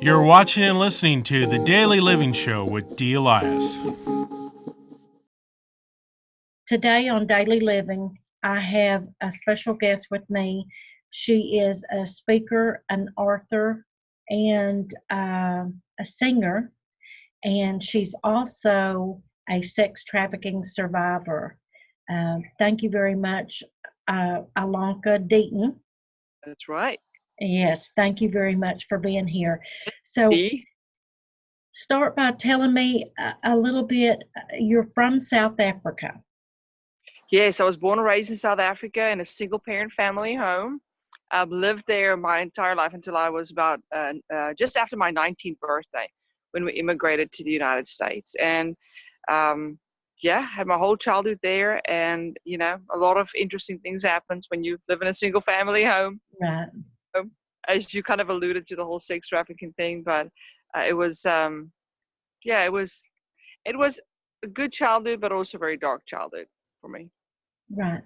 You're watching and listening to The Daily Living Show with D. Elias. Today on Daily Living, I have a special guest with me. She is a speaker, an author, and a singer, and she's also a sex trafficking survivor. Thank you very much, Ilonka Deaton. That's right. Yes, thank you very much for being here. So, start by telling me a little bit. You're from South Africa. Yes, I was born and raised in South Africa in a single parent family home. I've lived there my entire life until I was about just after my 19th birthday when we immigrated to the United States. And had my whole childhood there. And, you know, a lot of interesting things happens when you live in a single family home. Right. As you kind of alluded to the whole sex trafficking thing, but it was a good childhood, but also a very dark childhood for me. Right.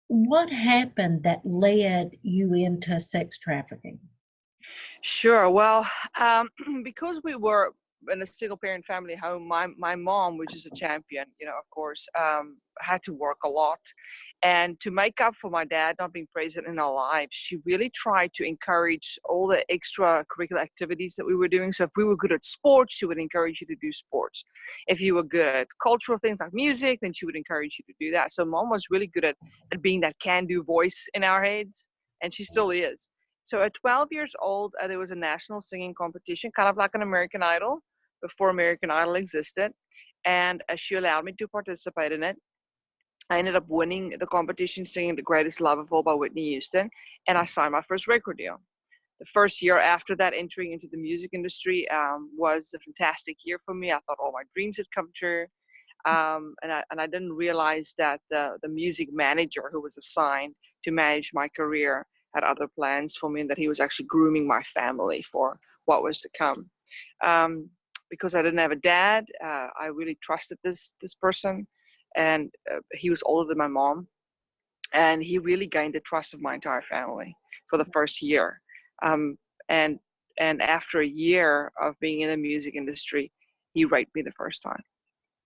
What happened that led you into sex trafficking? Sure. Well, because we were in a single parent family home, my mom, which is a champion, of course, had to work a lot. And to make up for my dad not being present in our lives, she really tried to encourage all the extracurricular activities that we were doing. So if we were good at sports, she would encourage you to do sports. If you were good at cultural things like music, then she would encourage you to do that. So mom was really good at being that can-do voice in our heads, and she still is. So at 12 years old, there was a national singing competition, kind of like an American Idol, before American Idol existed. And she allowed me to participate in it. I ended up winning the competition, singing The Greatest Love of All by Whitney Houston, and I signed my first record deal. The first year after that, entering into the music industry was a fantastic year for me. I thought all my dreams had come true. And I didn't realize that the music manager who was assigned to manage my career had other plans for me, and that he was actually grooming my family for what was to come. Because I didn't have a dad, I really trusted this person. And he was older than my mom, and he really gained the trust of my entire family for the first year. And after a year of being in the music industry, he raped me the first time.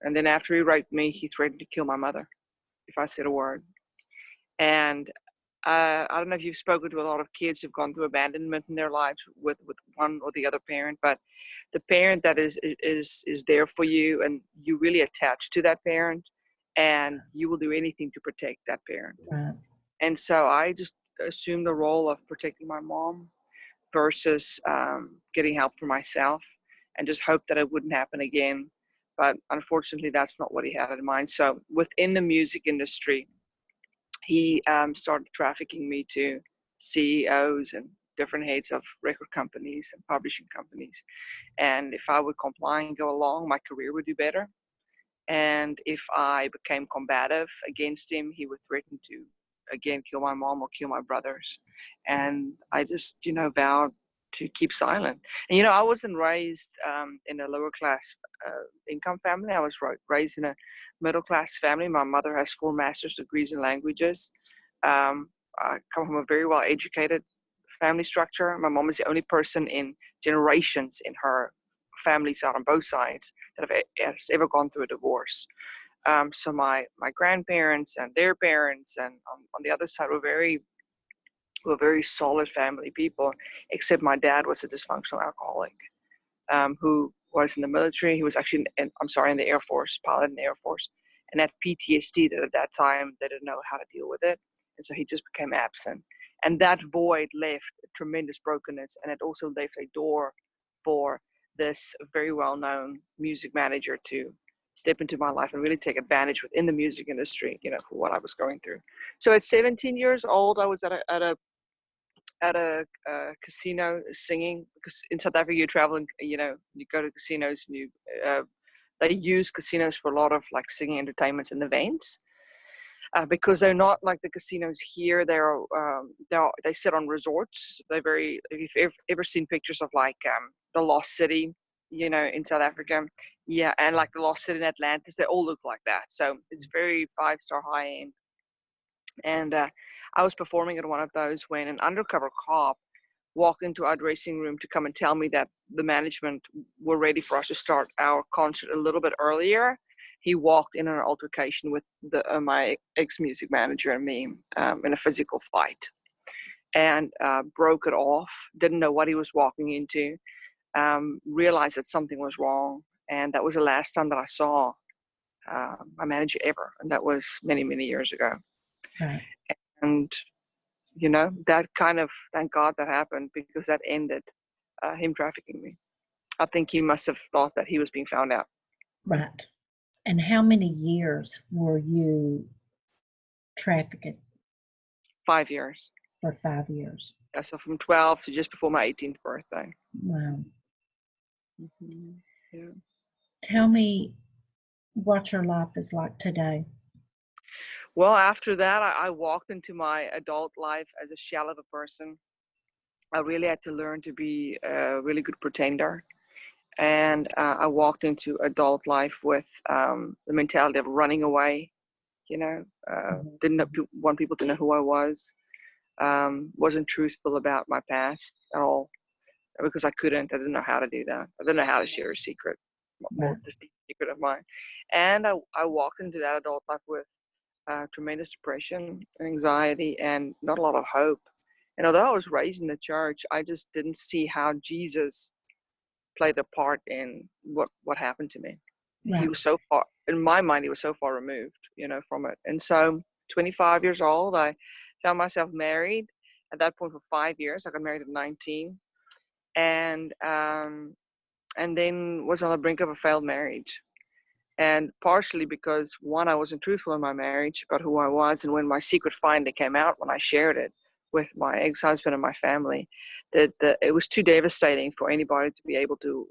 And then after he raped me, he threatened to kill my mother if I said a word. And I don't know if you've spoken to a lot of kids who've gone through abandonment in their lives with one or the other parent, but the parent that is there for you, and you really attach to that parent, and you will do anything to protect that parent. Right. And so I just assumed the role of protecting my mom versus getting help for myself, and just hope that it wouldn't happen again. But unfortunately, that's not what he had in mind. So within the music industry, he started trafficking me to CEOs and different heads of record companies and publishing companies. And if I would comply and go along, my career would do better. And if I became combative against him, he would threaten to, again, kill my mom or kill my brothers. And I just, vowed to keep silent. And, I wasn't raised in a lower class income family. I was raised in a middle class family. My mother has 4 master's degrees in languages. I come from a very well educated family structure. My mom is the only person in generations in her family side on both sides that has ever gone through a divorce. So my grandparents and their parents and on the other side were very solid family people, except my dad was a dysfunctional alcoholic who was in the military. He was actually in the Air Force, pilot in the Air Force, and had PTSD that at that time they didn't know how to deal with it. And so he just became absent. And that void left a tremendous brokenness, and it also left a door for this very well-known music manager to step into my life and really take advantage within the music industry, for what I was going through. So at 17 years old, I was at a casino singing, because in South Africa you travel and you go to casinos, and they use casinos for a lot of like singing entertainments and events. Because they're not like the casinos here. They sit on resorts. If you've ever seen pictures of like the Lost City, in South Africa, yeah, and like the Lost City in Atlantis, they all look like that. So it's very 5-star high end. And I was performing at one of those when an undercover cop walk into our dressing room to come and tell me that the management were ready for us to start our concert a little bit earlier, he walked in an altercation with my ex-music manager and me in a physical fight, and broke it off. Didn't know what he was walking into. Realized that something was wrong, and that was the last time that I saw my manager ever, and that was many, many years ago. Right. And that kind of, thank God that happened, because that ended him trafficking me. I think he must have thought that he was being found out. Right. And how many years were you trafficking? 5 years. For 5 years. Yeah, so from 12 to just before my 18th birthday. Wow. Mm-hmm. Yeah. Tell me what your life is like today. Well, after that, I walked into my adult life as a shell of a person. I really had to learn to be a really good pretender. And I walked into adult life with the mentality of running away, didn't want people to know who I was, wasn't truthful about my past at all, because I didn't know how to do that. I didn't know how to share a secret, more this deep secret of mine. And I walked into that adult life with tremendous depression, anxiety, and not a lot of hope. And although I was raised in the church, I just didn't see how Jesus played a part in what happened to me. Right. He was so far, in my mind, he was so far removed, from it. And so 25 years old, I found myself married at that point for 5 years. I got married at 19, and then was on the brink of a failed marriage. And partially because, one, I wasn't truthful in my marriage about who I was. And when my secret finally came out, when I shared it with my ex-husband and my family, that it was too devastating for anybody to be able to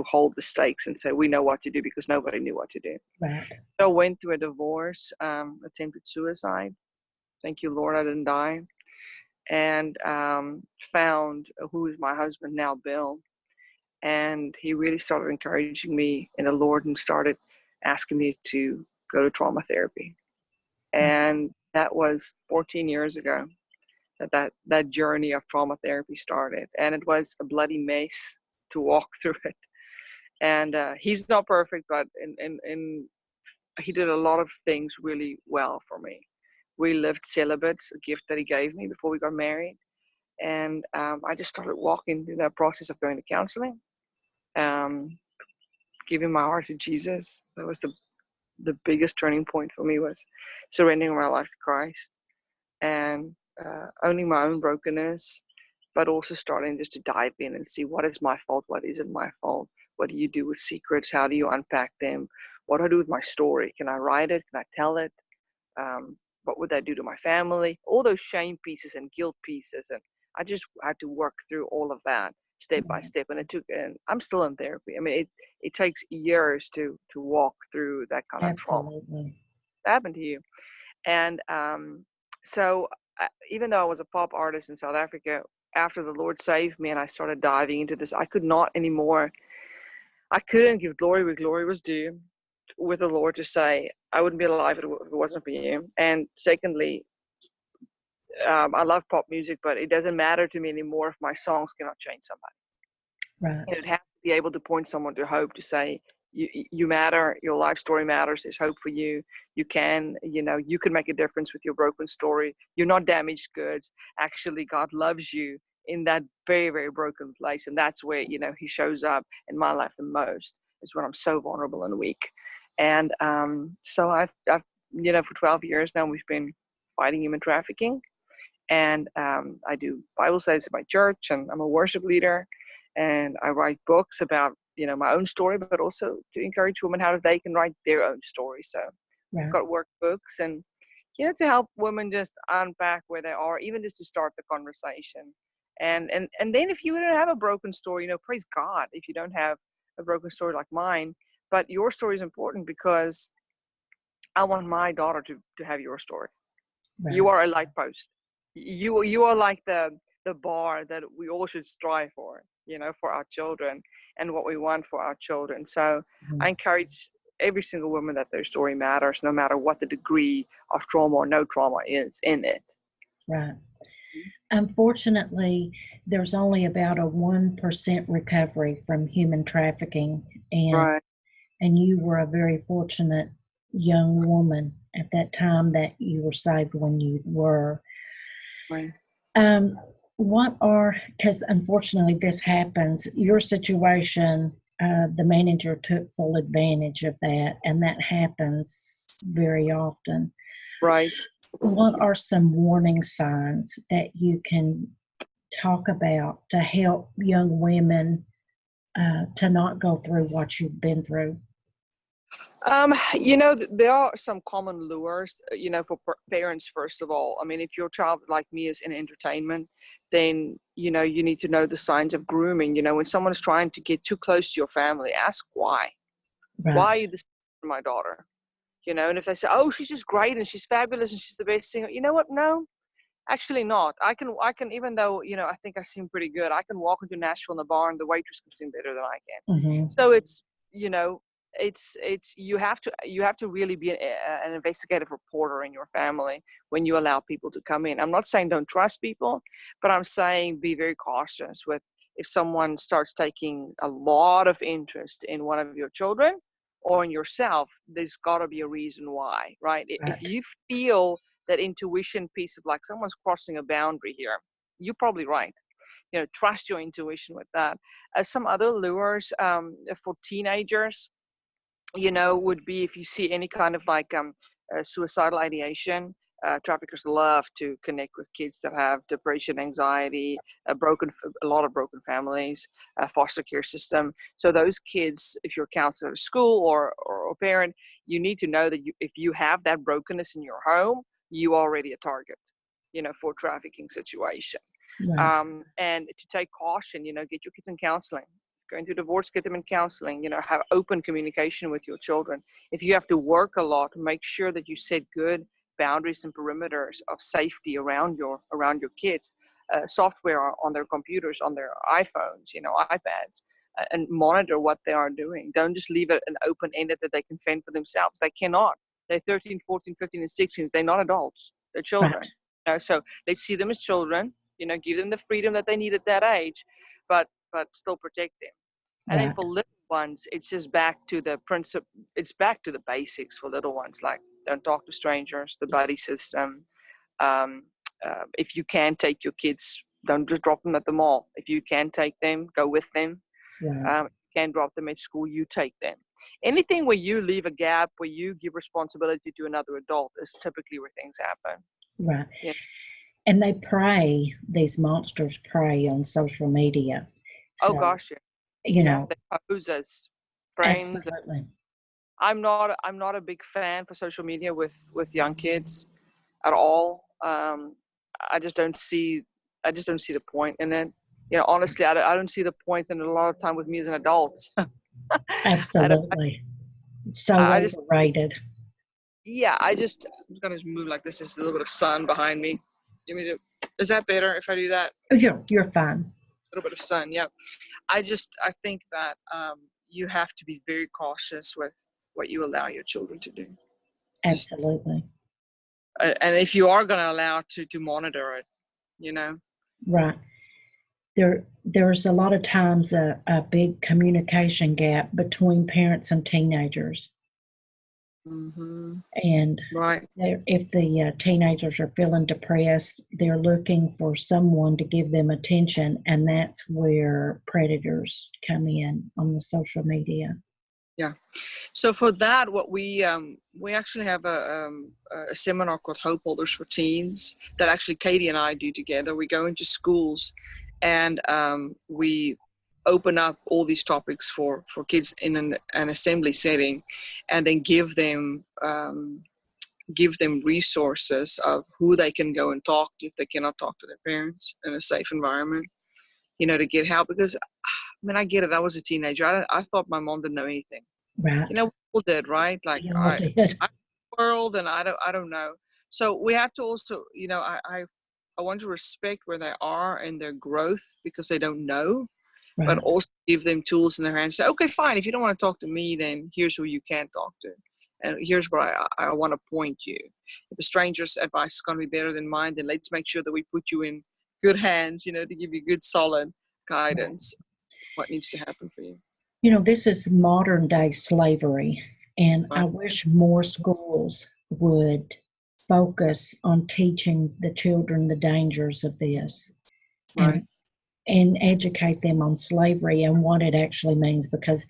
hold the stakes and say, we know what to do, because nobody knew what to do. Right. So I went through a divorce, attempted suicide. Thank you, Lord, I didn't die. And found who is my husband now, Bill. And he really started encouraging me in the Lord and started asking me to go to trauma therapy. And that was 14 years ago that journey of trauma therapy started. And it was a bloody mess to walk through it. And he's not perfect, but he did a lot of things really well for me. We lived celibates, a gift that he gave me before we got married. And I just started walking through that process of going to counseling. Giving my heart to Jesus. That was the biggest turning point for me, was surrendering my life to Christ and owning my own brokenness, but also starting just to dive in and see, what is my fault, what isn't my fault, what do you do with secrets, how do you unpack them, what do I do with my story, can I write it, can I tell it, what would that do to my family, all those shame pieces and guilt pieces. And I just had to work through all of that step by step, and I'm still in therapy. I mean, it takes years to walk through that kind of trauma. Absolutely. That happened to you. And so even though I was a pop artist in South Africa, after the Lord saved me and I started diving into this, I could not anymore. I couldn't give glory where glory was due with the Lord, to say I wouldn't be alive if it wasn't for you. And secondly, I love pop music, but it doesn't matter to me anymore if my songs cannot change somebody. Right. And it has to be able to point someone to hope, to say, you matter, your life story matters, there's hope for you. You can, you can make a difference with your broken story. You're not damaged goods. Actually, God loves you in that very, very broken place. And that's where, he shows up in my life the most, is when I'm so vulnerable and weak. And so I've for 12 years now, we've been fighting human trafficking. And I do Bible studies at my church, and I'm a worship leader. And I write books about, my own story, but also to encourage women how they can write their own story. So I've got workbooks, and, to help women just unpack where they are, even just to start the conversation. And then if you don't have a broken story, praise God if you don't have a broken story like mine. But your story is important, because I want my daughter to have your story. Right. You are a light post. You are like the bar that we all should strive for, for our children and what we want for our children. So I encourage every single woman that their story matters, no matter what the degree of trauma or no trauma is in it. Right. unfortunately, there's only about a 1% recovery from human trafficking, and Right. you were a very fortunate young woman at that time that you were saved when you were. Right. Um, what are, because unfortunately this happens, your situation, the manager took full advantage of that, and that happens very often. Right. What are some warning signs that you can talk about to help young women to not go through what you've been through? There are some common lures, for parents, first of all. I mean, if your child, like me, is in entertainment, then, you need to know the signs of grooming. When someone is trying to get too close to your family, ask why. Why Right, are you this for my daughter? And if they say, oh, she's just great and she's fabulous and she's the best singer, you know what? No, actually not. I can, even though, I think I sing pretty good, I can walk into Nashville in the bar and the waitress can sing better than I can. hmm, So you know, it's you have to really be an investigative reporter in your family when you allow people to come in. I'm not saying don't trust people, but I'm saying be very cautious with if someone starts taking a lot of interest in one of your children or in yourself. There's got to be a reason why, right? If right, you feel that intuition piece of like someone's crossing a boundary here, you're probably right. Trust your intuition with that. Some other lures for teenagers, would be if you see any kind of like suicidal ideation. Traffickers love to connect with kids that have depression, anxiety, a lot of broken families, foster care system. So those kids, if you're a counselor at a school or a parent, you need to know that if you have that brokenness in your home, you are already a target, for trafficking situation. right, And to take caution, get your kids in counseling. Going through divorce, get them in counseling, have open communication with your children. If you have to work a lot, make sure that you set good boundaries and perimeters of safety around your kids. Software on their computers, on their iPhones, iPads, and monitor what they are doing. Don't just leave it an open-ended that they can fend for themselves. They cannot. They're 13, 14, 15, and 16. They're not adults. They're children. right, So let's see them as children. Give them the freedom that they need at that age, but still protect them. And then right, for little ones, it's just back to the principle. It's back to the basics for little ones, like don't talk to strangers, the buddy system. Um, if you can take your kids, don't just drop them at the mall. If you can take them, go with them. right, If you can drop them at school, you take them. Anything where you leave a gap, where you give responsibility to another adult, is typically where things happen. right. Yeah. And they prey, these monsters prey on social media. Oh So, gosh, yeah. you Yeah, know, they pose as friends. absolutely. I'm not a big fan for social media with young kids at all. I just don't see the point in it. Honestly, I don't see the point in it a lot of time with me as an adult. I don't. Absolutely. So I just overrated. yeah. I'm gonna move like this. There's a little bit of sun behind me. Is that better if I do that? Oh, you're fine. A little bit of sun. Yeah. I think that you have to be very cautious with what you allow your children to do. Just Absolutely. and if you are going to allow to monitor it, you know. Right. There's a lot of times a big communication gap between parents and teenagers. Hmm. And Right. if the teenagers are feeling depressed, they're looking for someone to give them attention, and that's where predators come in on the social media. Yeah. So for that, what we actually have a seminar called Hope Holders for Teens that actually Katie and I do together. We go into schools and we open up all these topics for kids in an assembly setting, and then give them resources of who they can go and talk to if they cannot talk to their parents in a safe environment, to get help. Because, I mean, I get it. I was a teenager. I thought my mom didn't know anything. Right. We all did, right? Like, We all did. I'm in the world and I don't know. So we have to also, I want to respect where they are and their growth because they don't know, but Right. also give them tools in their hands. Say, okay, fine. If you don't want to talk to me, then here's who you can talk to. And here's where I want to point you. If a stranger's advice is going to be better than mine, then let's make sure that we put you in good hands, to give you good, solid guidance. What needs to happen for you. This is modern day slavery, and I wish more schools would focus on teaching the children the dangers of this, Right. and educate them on slavery and what it actually means, because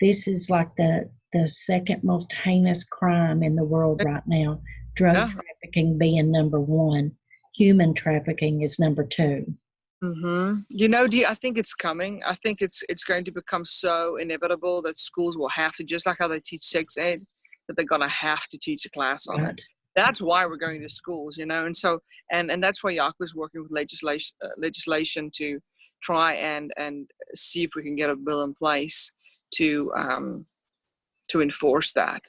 this is like the second most heinous crime in the world right now. Drug trafficking being number one, human trafficking is number two. I think it's coming. I think it's going to become so inevitable that schools will have to, just like how they teach sex ed, that they're going to have to teach a class on it. That's why we're going to schools, and so and that's why Yaku is working with legislation to try and see if we can get a bill in place to enforce that,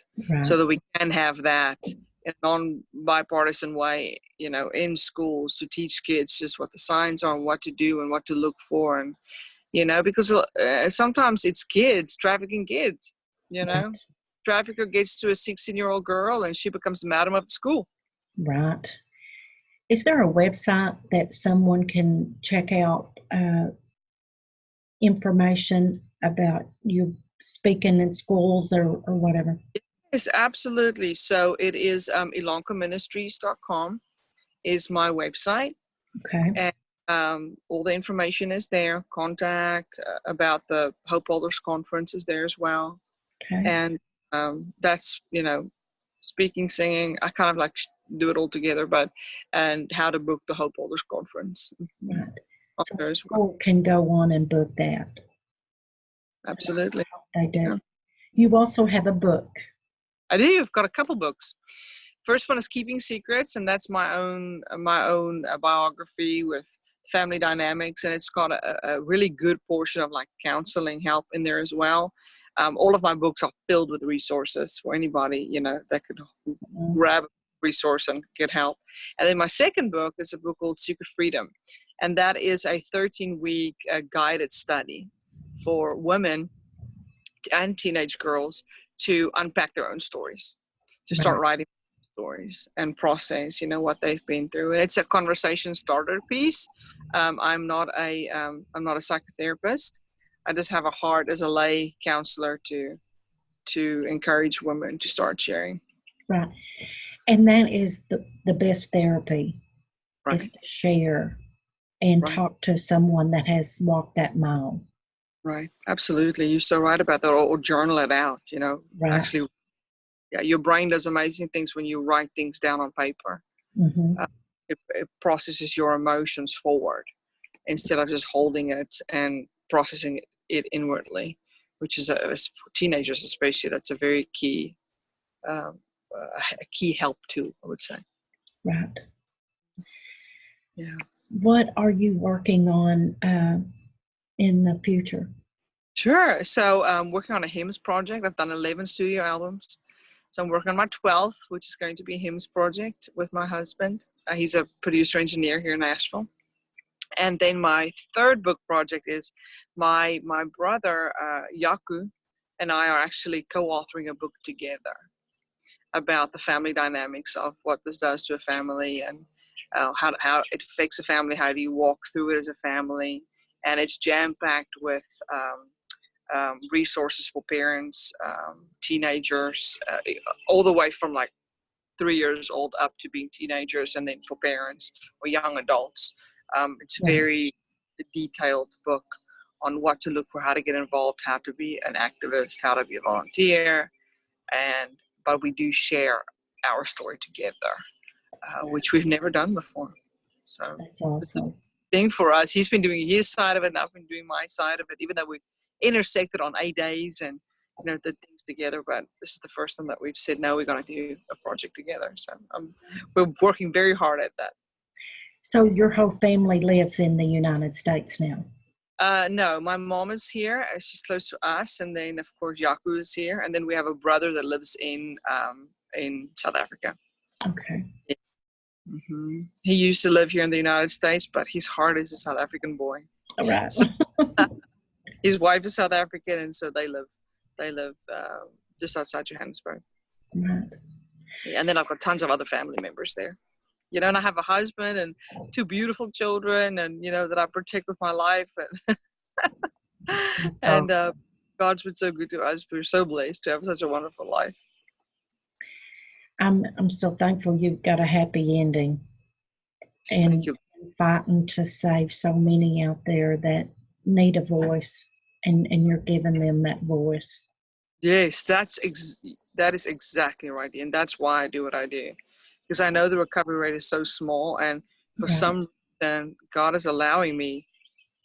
so that we can have that in a non-bipartisan way, in schools, to teach kids just what the signs are and what to do and what to look for. And, because sometimes it's kids trafficking kids, Trafficker gets to a 16-year-old girl and she becomes the madam of the school. Right. Is there a website that someone can check out information about you speaking in schools or whatever? Yes, absolutely. So it is ilonkaministries.com is my website. Okay. And all the information is there. Contact about the Hope Holders Conference is there as well. Okay. And that's, speaking, singing, I kind of like do it all together, and how to book the Hope Holders Conference. Right. So school can go on and book that. Absolutely. They do. Yeah. You also have a book. I do. I've got a couple books. First one is Keeping Secrets, and that's my own biography with family dynamics, and it's got a really good portion of like counseling help in there as well. All of my books are filled with resources for anybody, that could grab a resource and get help. And then my second book is a book called Secret Freedom, and that is a 13-week guided study for women and teenage girls to unpack their own stories, to start writing stories and process, what they've been through. And it's a conversation starter piece. I'm not a psychotherapist. I just have a heart as a lay counselor to encourage women to start sharing. Right. And that is the best therapy, Right. is to share and talk to someone that has walked that mile. Right. Absolutely. You're so right about that. Or journal it out, Right. Actually, your brain does amazing things when you write things down on paper. It processes your emotions forward instead of just holding it and processing it inwardly, which is for teenagers especially, that's a very key help tool, I would say. Right. Yeah. What are you working on in the future? Sure. So I'm working on a hymns project. I've done 11 studio albums. So I'm working on my 12th, which is going to be a hymns project with my husband. He's a producer engineer here in Nashville. And then my third book project is my brother, Yaku, and I are actually co-authoring a book together about the family dynamics of what this does to a family and how it affects a family. How do you walk through it as a family? And it's jam-packed with resources for parents, teenagers, all the way from like 3 years old up to being teenagers, and then for parents or young adults. It's a very detailed book on what to look for, how to get involved, how to be an activist, how to be a volunteer, but we do share our story together, which we've never done before. So that's awesome. Thing for us, he's been doing his side of it, and I've been doing my side of it, even though we intersected on A days and did things together. But this is the first time that we've said, no, we're going to do a project together. So we're working very hard at that. So your whole family lives in the United States now? No, my mom is here. She's close to us, and then of course Yaku is here, and then we have a brother that lives in South Africa. Okay. Mm-hmm. He used to live here in the United States, but his heart is a South African boy. All right. So, his wife is South African, and so they live just outside Johannesburg. Right. Yeah, and then I've got tons of other family members there. and I have a husband and two beautiful children, and that I protect with my life, and That's and awesome. God's been so good to us. We're so blessed to have such a wonderful life. I'm so thankful you've got a happy ending Thank and you. fighting to save so many out there that need a voice, and you're giving them that voice. Yes, that is exactly right, and that's why I do what I do, because I know the recovery rate is so small, and for Right, some reason, God is allowing me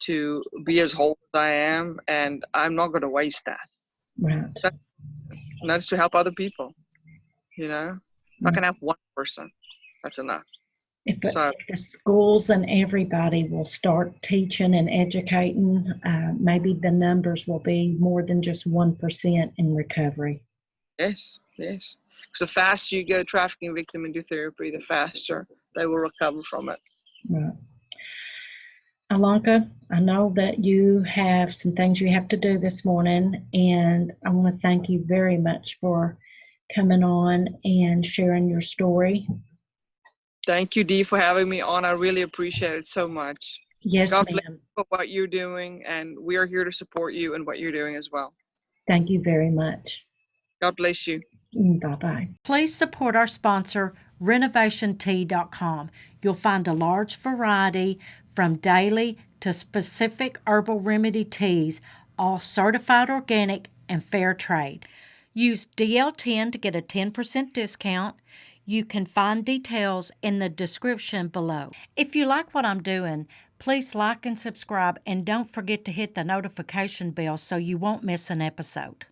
to be as whole as I am, and I'm not going to waste that. right. That- And that's to help other people. If I Mm. can help one person, that's enough. If, So if the schools and everybody will start teaching and educating, maybe the numbers will be more than just 1% in recovery. yes, yes. Because the faster you get a trafficking victim into therapy, the faster they will recover from it. Right. Ilonka, I know that you have some things you have to do this morning, and I want to thank you very much for coming on and sharing your story. Thank you, Dee, for having me on. I really appreciate it so much. Yes, God bless ma'am. you for what you're doing, and we are here to support you in what you're doing as well. Thank you very much. God bless you. Bye bye. Please support our sponsor, renovationtea.com. You'll find a large variety from daily to specific herbal remedy teas, all certified organic and fair trade. Use DL10 to get a 10% discount. You can find details in the description below. If you like what I'm doing, please like and subscribe, and don't forget to hit the notification bell so you won't miss an episode.